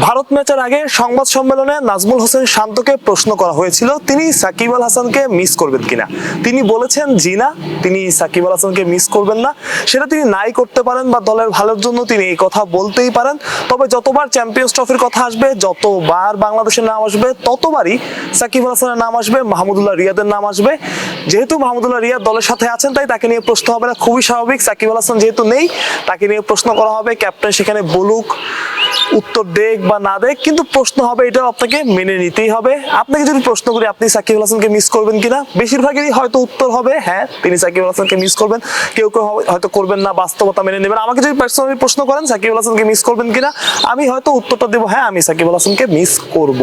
ভারত ম্যাচের আগে সংবাদ সম্মেলনে নাজমুল হোসেন শান্তকে প্রশ্ন করা হয়েছিল তিনি সাকিব আল হাসানকে মিস করবেন কিনা। তিনি বলেছেন জি না, তিনি সাকিব আল হাসানকে মিস করবেন না। সেটা তিনি নাই করতে পারেন বা দলের ভালোর জন্য তিনি এই কথা বলতেই পারেন। তবে যতবার চ্যাম্পিয়ন্স ট্রফির কথা আসবে, যতবার বাংলাদেশের নাম আসবে, ততবারই সাকিব আল হাসানের নাম আসবে, মাহমুদুল্লাহ রিয়াদের নাম আসবে। যেহেতু মাহমুদুল্লাহ রিয়াদ দলের সাথে আছেন তাই তাকে নিয়ে প্রশ্ন হবে না, খুবই স্বাভাবিক। সাকিব আল হাসান যেহেতু নেই তাকে নিয়ে প্রশ্ন করা হবে, ক্যাপ্টেন সেখানে বলুক, উত্তর দেখ বা না দেখ, কিন্তু প্রশ্ন হবে, এটা আপনাকে মেনে নিতেই হবে। আপনাকে যদি প্রশ্ন করি আপনি সাকিব আল হাসানকে মিস করবেন কিনা, বেশিরভাগেরই হয়তো উত্তর হবে হ্যাঁ তিনি সাকিব আল হাসানকে মিস করবেন, কেউ কেউ হয়তো করবেন না, বাস্তবতা মেনে নেবেন। আমাকে যদি পার্সোনালি প্রশ্ন করেন সাকিব আল হাসানকে মিস করবেন কিনা, আমি হয়তো উত্তরটা দেবো হ্যাঁ আমি সাকিব আল হাসানকে মিস করব।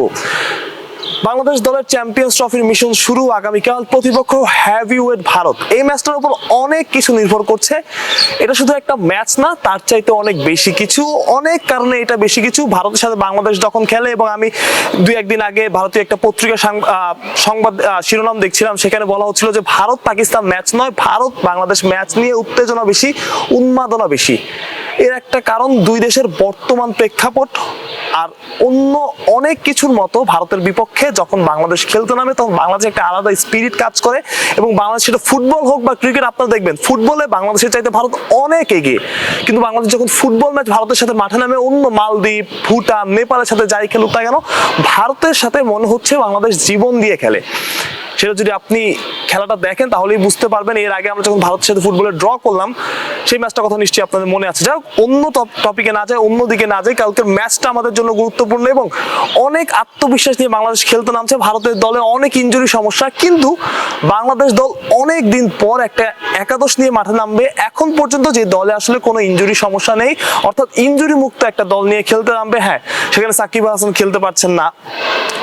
বাংলাদেশ দলের চ্যাম্পিয়ন্স ট্রফির মিশন শুরু আগামীকাল। প্রতিপক্ষ হেভিওয়েট ভারত। এই ম্যাচটার উপর অনেক কিছু নির্ভর করছে। এটা শুধু একটা ম্যাচ না, তার চাইতে অনেক বেশি কিছু, অনেক কারণে এটা বেশি কিছু। ভারতের সাথে বাংলাদেশ যখন খেলে, এবং আমি দুই একদিন আগে ভারতীয় একটা পত্রিকা সংবাদ শিরোনাম দেখছিলাম, সেখানে বলা হচ্ছিল যে ভারত পাকিস্তান ম্যাচ নয়, ভারত বাংলাদেশ ম্যাচ নিয়ে উত্তেজনা বেশি, উন্মাদনা বেশি। এর একটা কারণ দুই দেশের বর্তমান প্রেক্ষাপট আর অন্য অনেক কিছুর মতো ভারতের বিপক্ষে যখন বাংলাদেশ খেলতে নামে তখন বাংলাদেশে একটা আলাদা স্পিরিট কাজ করে। এবং বাংলাদেশ সেটা ফুটবল হোক বা ক্রিকেট, আপনারা দেখবেন ফুটবলে বাংলাদেশের চাইতে ভারত অনেক এগিয়ে, কিন্তু বাংলাদেশ যখন ফুটবল ম্যাচ ভারতের সাথে মাঠে নামে, অন্য মালদ্বীপ, ভুটান, নেপালের সাথে যাই খেলুক না কেন, ভারতের সাথে মনে হচ্ছে বাংলাদেশ জীবন দিয়ে খেলে। সেটা যদি আপনি খেলাটা দেখেন তাহলেই বুঝতে পারবেন। এর আগে আমরা যখন ভারতের সাথে ফুটবলে ড্র করলাম সেই ম্যাচটার কথা নিশ্চয়ই আপনাদের মনে আছে। যাই হোক, অন্য টপিকে না যায়, অন্যদিকে না যায়, কালকের ম্যাচটা আমাদের জন্য গুরুত্বপূর্ণ এবং অনেক আত্মবিশ্বাস নিয়ে বাংলাদেশ খেলতে নামছে। ভারতের দলে অনেক ইনজুরি সমস্যা, কিন্তু বাংলাদেশ দল অনেক দিন পর একটা একাদশ নিয়ে মাঠে নামবে। এখন পর্যন্ত যে দলে আসলে কোনো ইনজুরি সমস্যা নেই, অর্থাৎ ইনজুরি মুক্ত একটা দল নিয়ে খেলতে নামবে। হ্যাঁ, সেখানে সাকিব আল হাসান খেলতে পারছেন না,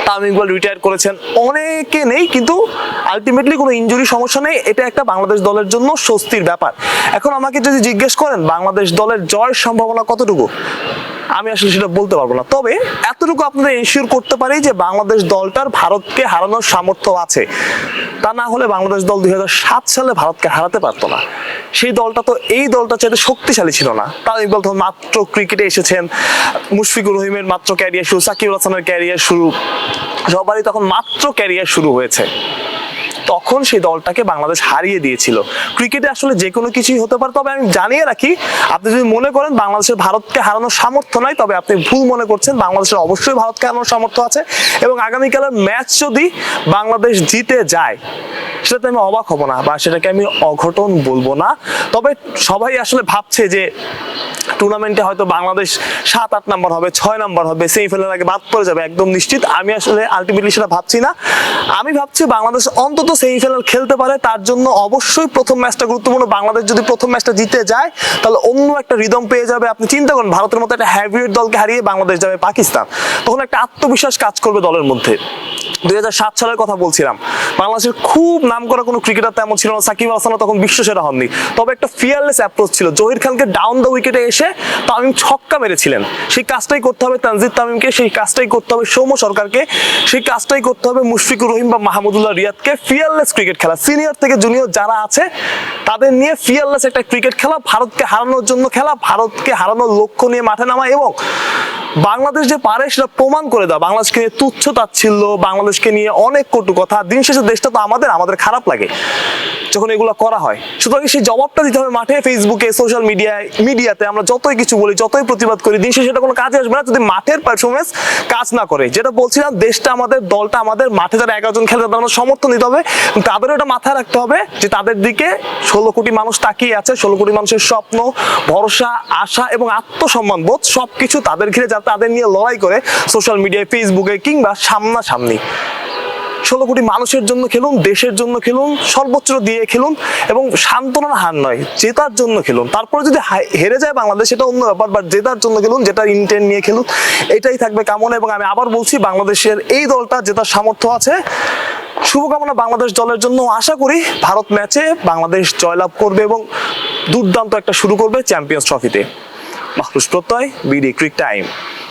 তামিম ইকবাল রিটায়ার করেছেন, অনেকে নেই, কিন্তু আলটিমেটলি কোনো ইনজুরি সমস্যা নেই। এটা একটা বাংলাদেশ দলের জন্য স্বস্তির ব্যাপার। এখন আমাকে যদি জিজ্ঞেস করেন বাংলাদেশ দলের জয়ের সম্ভাবনা কতটুকু, আমি আসলে সেটা বলতে পারবো না। তবে এতটুকু আপনাদের এনশিওর করতে পারি যে বাংলাদেশ দলটার ভারতকে হারানোর সামর্থ্য আছে। তা না হলে বাংলাদেশ দল 2007 সালে ভারতকে হারাতে পারতো না। সেই দলটা তো এই দলটা চাইতে শক্তিশালী ছিল না। তামিম ইকবাল তখন মাত্র ক্রিকেটে এসেছেন, মুশফিকুর রহিমের মাত্র ক্যারিয়ার শুরু, সাকিব আল হাসানের ক্যারিয়ার শুরু, সবারই তখন মাত্র ক্যারিয়ার শুরু হয়েছে। তখন সেই দলটাকে বাংলাদেশ হারিয়ে দিয়েছিল। ক্রিকেটে আসলে যে কোনো কিছুই হতে পারে। তবে আমি জানিয়ে রাখি, আপনি যদি মনে করেন বাংলাদেশের ভারতকে হারানোর সামর্থ্য নাই, তবে আপনি ভুল মনে করছেন। বাংলাদেশের অবশ্যই ভারতকে হারানোর সামর্থ্য আছে, এবং আগামীকালের ম্যাচ যদি বাংলাদেশ জিতে যায় সেটাতে আমি অবাক হব না, বা সেটাকে আমি অঘটন বলবো না। তবে সবাই আসলে ভাবছে যে টুর্নামেন্টে হয়তো বাংলাদেশ 7-8 নাম্বার হবে, 6 নাম্বার হবে, সেমিফাইনালের আগে বাদ পড়ে যাবে একদম নিশ্চিত। আমি আসলে আলটিমেটলি সেটা ভাবছি না। আমি ভাবছি বাংলাদেশ অন্তত সেমিফাইনাল খেলতে পারে, তার জন্য অবশ্যই প্রথম ম্যাচটা গুরুত্বপূর্ণ। বাংলাদেশ যদি প্রথম ম্যাচটা জিতে যায় তাহলে অন্য একটা রিদম পেয়ে যাবে। আপনি চিন্তা করুন, ভারতের মতো একটা হেভিওয়েট দলকে হারিয়ে বাংলাদেশ যাবে পাকিস্তান, তখন একটা আত্মবিশ্বাস কাজ করবে দলের মধ্যে। 2007 সালের কথা বলছিলাম, বাংলাদেশের খুব নাম করা কোনো ক্রিকেটার তেমন ছিল না, সাকিব আল হাসান তখন বিশ্বসেরা হননি, তবে একটা ফিয়ারলেস অ্যাপ্রোচ ছিল। জহির খানকে ডাউন দ্য উইকেটে এসে তামিম ছক্কা মেরেছিলেন। সেই কাজটাই করতে হবে তানজিদ তামিমকে, সেই কাজটাই করতে হবে সৌম্য সরকারকে, সেই কাজটাই করতে হবে মুশফিকুর রহিম বা মাহমুদুল্লাহ রিয়াদকে। ফিয়ারলেস ক্রিকেট খেলা, সিনিয়র থেকে জুনিয়র যারা আছে তাদের নিয়ে ফিয়ারলেস একটা ক্রিকেট খেলা, ভারতকে হারানোর জন্য খেলা, ভারতকে হারানোর লক্ষ্য নিয়ে মাঠে নামা, এবং বাংলাদেশ যে পারে সেটা প্রমাণ করে দেওয়া। বাংলাদেশকে নিয়ে তুচ্ছ তাচ্ছিল্য, বাংলাদেশকে নিয়ে অনেক কটু কথা, দিন শেষে দেশটা তো আমাদের খারাপ লাগে যখন এগুলো করা হয়। সুতরাং সেই জবাবটা দিতে হবে মাঠে, ফেসবুকে, সোশ্যাল মিডিয়াতে। আমরা যতই কিছু বলি, যতই প্রতিবাদ করি, দিন শেষে সেটা কোনো কাজে আসবে না যদি মাঠের পারফরমেন্স কাজ না করে। যেটা বলছিলাম, দেশটা আমাদের, দলটা আমাদের, মাঠে যারা 11 জন খেলে তাদের আমরা সমর্থন দিতে হবে। তাদেরও এটা মাথায় রাখতে হবে যে তাদের দিকে 16 কোটি মানুষ তাকিয়ে আছে। 16 কোটি মানুষের স্বপ্ন, ভরসা, আশা এবং আত্মসম্মান বোধ সবকিছু তাদের ঘিরে, যাতে তাদের নিয়ে লড়াই করে সোশ্যাল মিডিয়ায়, ফেসবুকে কিংবা সামনাসামনি। 16 কোটি মানুষের জন্য খেলুন, দেশের জন্য খেলুন, সর্বোচ্চ দিয়ে খেলুন, এবং সান্ত্বনার হার নয়, জেতার জন্য খেলুন। তারপরে যদি হেরে যায় বাংলাদেশ সেটা অন্য ব্যাপার, বাট জেতার জন্য খেলুন, যেটার ইন্টেন্ট নিয়ে খেলুন, এটাই থাকবে কামনা। এবং আমি আবার বলছি, বাংলাদেশের এই দলটা জেতার সামর্থ্য আছে। শুভকামনা বাংলাদেশ দলের জন্য। আশা করি ভারত ম্যাচে বাংলাদেশ জয়লাভ করবে এবং দুর্দান্ত একটা শুরু করবে চ্যাম্পিয়ন্স ট্রফিতে। মাহরুজ প্রত্যয়, বিডি ক্রিক টাইম।